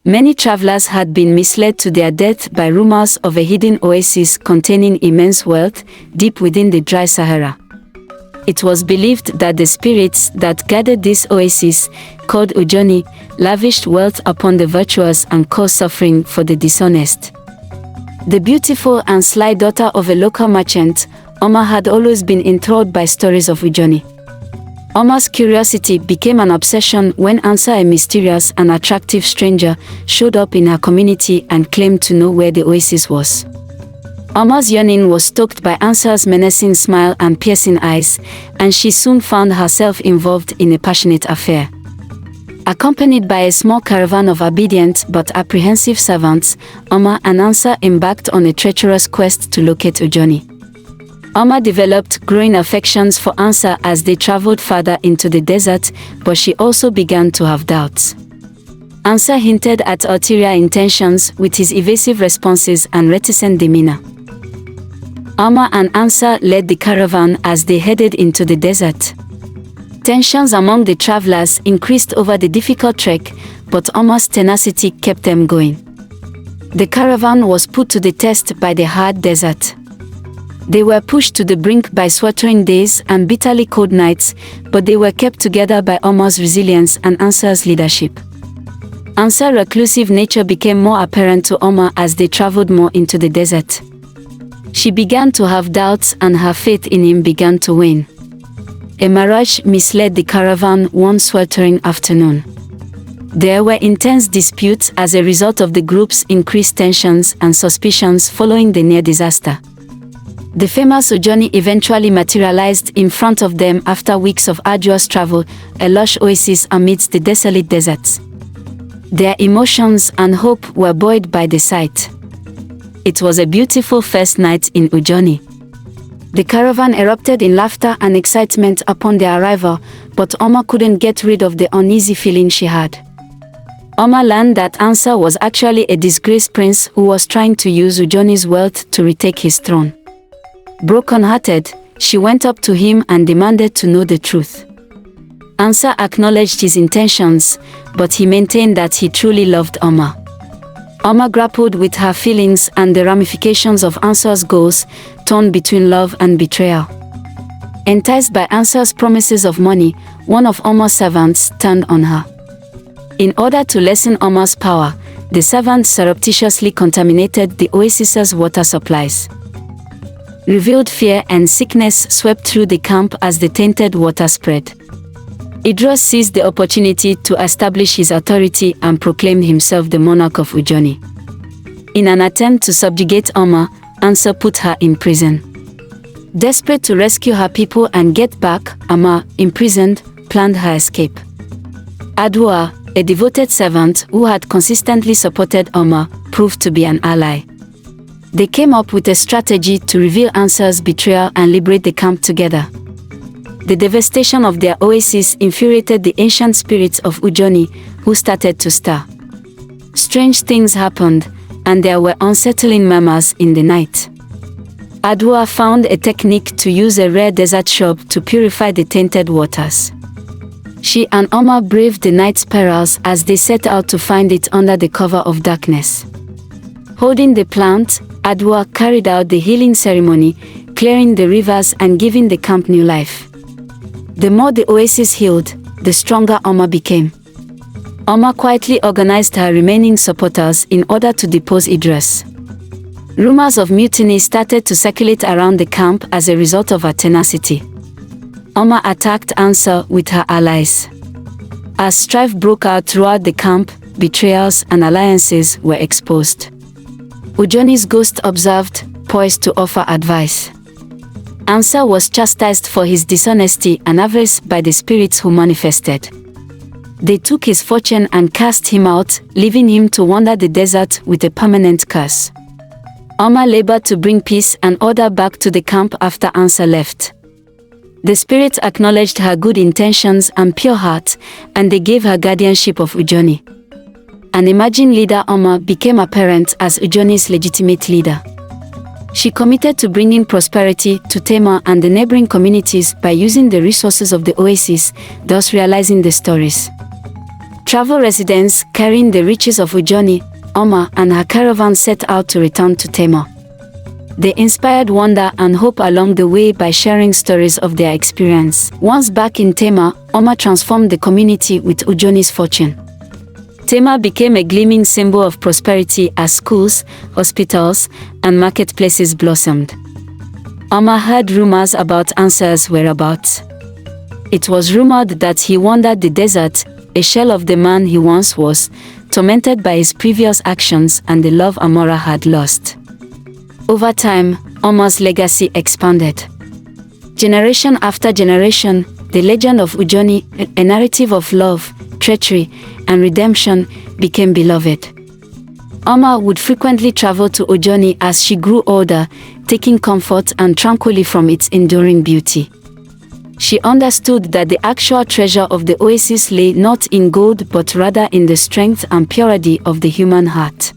Many travelers had been misled to their death by rumors of a hidden oasis containing immense wealth deep within the dry Sahara. It was believed that the spirits that guarded this oasis, called Ujoni, lavished wealth upon the virtuous and caused suffering for the dishonest. The beautiful and sly daughter of a local merchant, Oma had always been enthralled by stories of Ujoni. Oma's curiosity became an obsession when Ansa, a mysterious and attractive stranger, showed up in her community and claimed to know where the oasis was. Oma's yearning was stoked by Ansa's menacing smile and piercing eyes, and she soon found herself involved in a passionate affair. Accompanied by a small caravan of obedient but apprehensive servants, Oma and Ansa embarked on a treacherous quest to locate Ujoni. Oma developed growing affections for Ansa as they traveled further into the desert, but she also began to have doubts. Ansa hinted at ulterior intentions with his evasive responses and reticent demeanor. Oma and Ansa led the caravan as they headed into the desert. Tensions among the travelers increased over the difficult trek, but Oma's tenacity kept them going. The caravan was put to the test by the hard desert. They were pushed to the brink by sweltering days and bitterly cold nights, but they were kept together by Oma's resilience and Ansa's leadership. Ansa's reclusive nature became more apparent to Oma as they traveled more into the desert. She began to have doubts and her faith in him began to wane. A mirage misled the caravan one sweltering afternoon. There were intense disputes as a result of the group's increased tensions and suspicions following the near disaster. The famous Ujoni eventually materialized in front of them after weeks of arduous travel, a lush oasis amidst the desolate deserts. Their emotions and hope were buoyed by the sight. It was a beautiful first night in Ujoni. The caravan erupted in laughter and excitement upon their arrival, but Oma couldn't get rid of the uneasy feeling she had. Oma learned that Ansa was actually a disgraced prince who was trying to use Ujoni's wealth to retake his throne. Broken-hearted, she went up to him and demanded to know the truth. Ansa acknowledged his intentions, but he maintained that he truly loved Oma. Oma grappled with her feelings and the ramifications of Ansa's goals, torn between love and betrayal. Enticed by Ansa's promises of money, one of Oma's servants turned on her. In order to lessen Oma's power, the servant surreptitiously contaminated the oasis's water supplies. Revealed fear and sickness swept through the camp as the tainted water spread. Idris seized the opportunity to establish his authority and proclaimed himself the monarch of Ujoni. In an attempt to subjugate Oma, Ansa put her in prison. Desperate to rescue her people and get back, Oma, imprisoned, planned her escape. Adwa, a devoted servant who had consistently supported Oma, proved to be an ally. They came up with a strategy to reveal Ansa's betrayal and liberate the camp together. The devastation of their oasis infuriated the ancient spirits of Ujoni, who started to stir. Strange things happened, and there were unsettling murmurs in the night. Adwa found a technique to use a rare desert shrub to purify the tainted waters. She and Oma braved the night's perils as they set out to find it under the cover of darkness. Holding the plant, Adwa carried out the healing ceremony, clearing the rivers and giving the camp new life. The more the oasis healed, the stronger Oma became. Oma quietly organized her remaining supporters in order to depose Idris. Rumors of mutiny started to circulate around the camp as a result of her tenacity. Oma attacked Ansa with her allies. As strife broke out throughout the camp, betrayals and alliances were exposed. Ujoni's ghost observed, poised to offer advice. Ansa was chastised for his dishonesty and avarice by the spirits who manifested. They took his fortune and cast him out, leaving him to wander the desert with a permanent curse. Oma labored to bring peace and order back to the camp after Ansa left. The spirits acknowledged her good intentions and pure heart, and they gave her guardianship of Ujoni. An emerging leader, Oma, became apparent as Ujoni's legitimate leader. She committed to bringing prosperity to Tema and the neighboring communities by using the resources of the oasis, thus realizing the stories. Travel residents carrying the riches of Ujoni, Oma and her caravan set out to return to Tema. They inspired wonder and hope along the way by sharing stories of their experience. Once back in Tema, Oma transformed the community with Ujoni's fortune. Tema became a gleaming symbol of prosperity as schools, hospitals, and marketplaces blossomed. Oma heard rumors about Ansar's whereabouts. It was rumored that he wandered the desert, a shell of the man he once was, tormented by his previous actions and the love Amora had lost. Over time, Oma's legacy expanded. Generation after generation, the legend of Ujoni, a narrative of love, treachery, and redemption, became beloved. Oma would frequently travel to Ujoni as she grew older, taking comfort and tranquility from its enduring beauty. She understood that the actual treasure of the oasis lay not in gold but rather in the strength and purity of the human heart.